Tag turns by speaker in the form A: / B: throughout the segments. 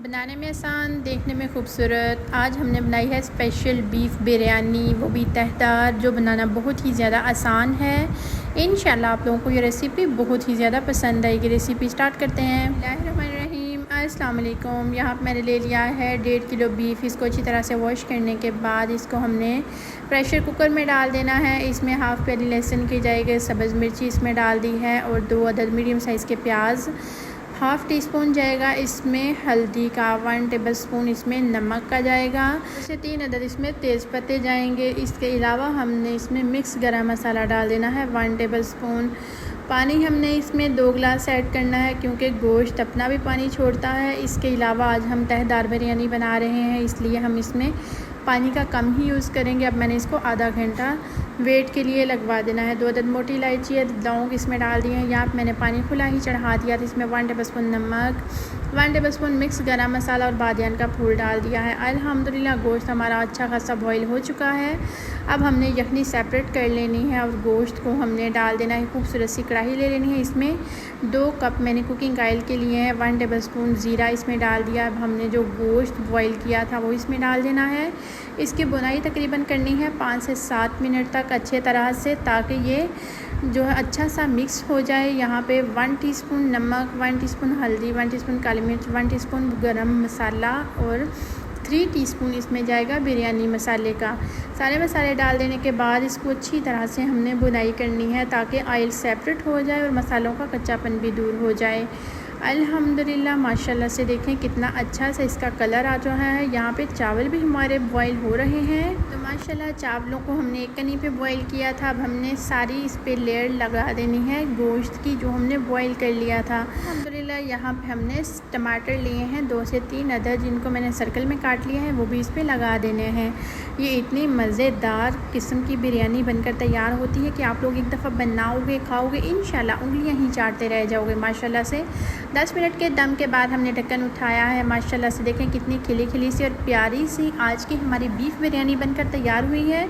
A: बनाने में आसान, देखने में खूबसूरत। आज हमने बनाई है स्पेशल बीफ बिरयानी, वो भी तहदार, जो बनाना बहुत ही ज़्यादा आसान है। इंशाल्लाह आप लोगों को ये रेसिपी बहुत ही ज़्यादा पसंद आएगी। रेसिपी स्टार्ट करते हैं। बिस्मिल्लाहिर्रहमानिर्रहीम। अस्सलाम वालेकुम। यहाँ पर मैंने ले लिया है 1.5 किलो बीफ। इसको अच्छी तरह से वॉश करने के बाद इसको हमने प्रेशर कुकर में डाल देना है। इसमें हाफ़ प्याली लहसुन की जाएगी, सब्ज़ मिर्ची इसमें डाल दी है और 2 अदद मीडियम साइज़ के प्याज। हाफ़ टी स्पून जाएगा इसमें हल्दी का, 1 टेबल स्पून इसमें नमक का जाएगा, जैसे 3 अदद इसमें तेज़पत्ते जाएंगे। इसके अलावा हमने इसमें मिक्स गरम मसाला डाल देना है 1 टेबल स्पून। पानी हमने इसमें 2 गिलास ऐड करना है क्योंकि गोश्त अपना भी पानी छोड़ता है। इसके अलावा आज हम तहदार बिरयानी बना रहे हैं, इसलिए हम इसमें पानी का कम ही यूज़ करेंगे। अब मैंने इसको आधा घंटा वेट के लिए लगवा देना है। 2 अदद मोटी इलायची है, लौंग इसमें डाल दिए हैं। यहाँ पर मैंने पानी खुला ही चढ़ा दिया था। इसमें 1 टेबल स्पून नमक, 1 टेबल स्पून मिक्स गरम मसाला और बादियान का फूल डाल दिया है। अल्हम्दुलिल्लाह गोश्त हमारा अच्छा खासा बॉईल हो चुका है। अब हमने यखनी सेपरेट कर लेनी है और गोश्त को हमने डाल देना है। खूबसूरत सी कढ़ाई ले लेनी है। इसमें 2 कप मैंने कुकिंग ऑयल के लिए हैं, 1 टेबल स्पून ज़ीरा इसमें डाल दिया। अब हमने जो गोश्त बॉईल किया था वो इसमें डाल देना है। इसकी बुनाई तकरीबन करनी है 5 से 7 मिनट तक अच्छे तरह से, ताकि ये जो है अच्छा सा मिक्स हो जाए। यहाँ पे 1 टीस्पून नमक, 1 टीस्पून हल्दी, 1 टीस्पून काली मिर्च, 1 टीस्पून गरम मसाला और 3 टीस्पून इसमें जाएगा बिरयानी मसाले का। सारे मसाले डाल देने के बाद इसको अच्छी तरह से हमने बुनाई करनी है ताकि ऑयल सेपरेट हो जाए और मसालों का कच्चापन भी दूर हो जाए। अल्हम्दुलिल्लाह माशाल्लाह से देखें कितना अच्छा सा इसका कलर आ रहा है। यहाँ पे चावल भी हमारे बॉईल हो रहे हैं। तो माशाल्लाह चावलों को हमने एक कनी पे बॉईल किया था। अब हमने सारी इस पे लेयर लगा देनी है गोश्त की, जो हमने बॉईल कर लिया था। अल्हम्दुलिल्लाह यहाँ पे हमने टमाटर लिए हैं 2 से 3 अदद, जिनको मैंने सर्कल में काट लिया है, वो भी इस पर लगा देने हैं। ये इतनी मज़ेदार किस्म की बिरयानी बनकर तैयार होती है कि आप लोग एक दफ़ा बनाओगे, खाओगे, इंशाल्लाह उंगलियां ही चाटते रह जाओगे माशाल्लाह से। 10 मिनट के दम के बाद हमने ढक्कन उठाया है। माशाल्लाह से देखें कितनी खिली खिली सी और प्यारी सी आज की हमारी बीफ बिरयानी बनकर तैयार हुई है।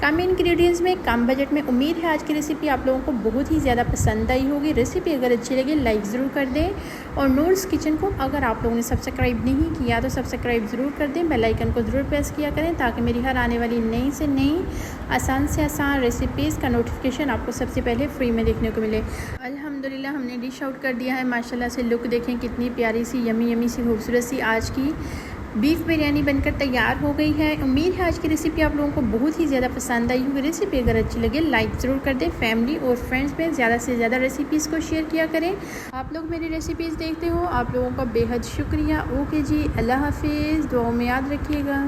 A: कम इंग्रेडिएंट्स में, कम बजट में। उम्मीद है आज की रेसिपी आप लोगों को बहुत ही ज़्यादा पसंद आई होगी। रेसिपी अगर अच्छी लगे लाइक ज़रूर कर दें और नूर्स किचन को अगर आप लोगों ने सब्सक्राइब नहीं किया तो सब्सक्राइब ज़रूर कर दें। बेल आइकन को ज़रूर प्रेस किया करें ताकि मेरी हर आने वाली नई से नई आसान से आसान रेसिपीज़ का नोटिफिकेशन आपको सबसे पहले फ्री में देखने को मिले। अल्हम्दुलिल्लाह हमने डिश आउट कर दिया है। माशाल्लाह से लुक देखें कितनी प्यारी सी, यमी यमी सी, खूबसूरत सी आज की बीफ बिरयानी बनकर तैयार हो गई है। उम्मीद है आज की रेसिपी आप लोगों को बहुत ही ज़्यादा पसंद आई होगी। रेसिपी अगर अच्छी लगे लाइक ज़रूर कर दें। फैमिली और फ्रेंड्स में ज़्यादा से ज़्यादा रेसिपीज़ को शेयर किया करें। आप लोग मेरी रेसिपीज़ देखते हो, आप लोगों का बेहद शुक्रिया। ओके जी, अल्लाह हाफिज़। दुआओं में याद रखिएगा।